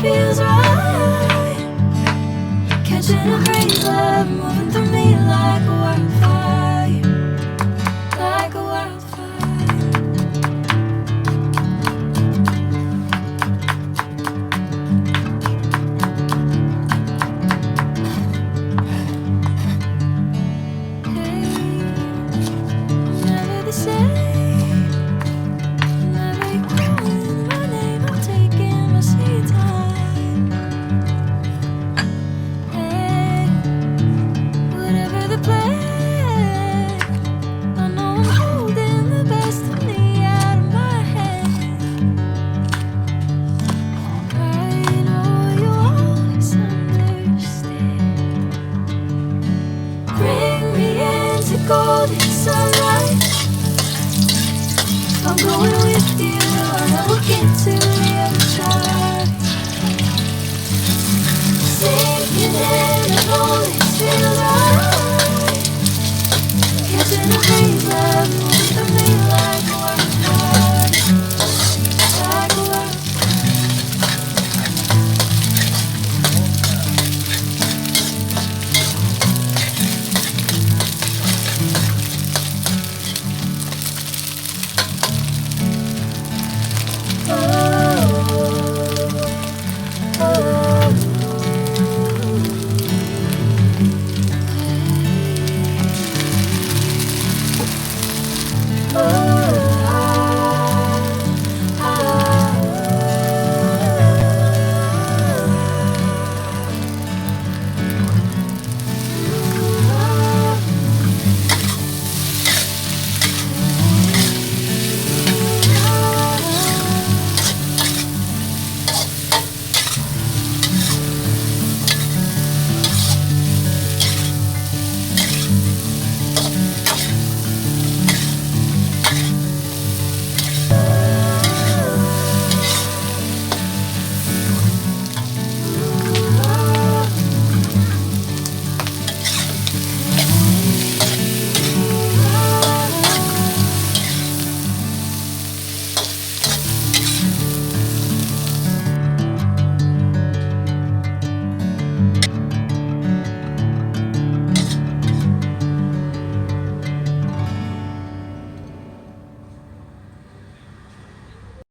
feels right. Catching a breeze, love moving through me like a wildfire, like a wildfire. Hey, I'm never the same. Never you calling my name, I'm taking my sweet time. Hey, whatever the plan, I know I'm holding the best of me out of my hand. I know you always understand. Bring me into golden sunlight. I'm going with you, and I will get to the other side. Sinking in, I know it feels right.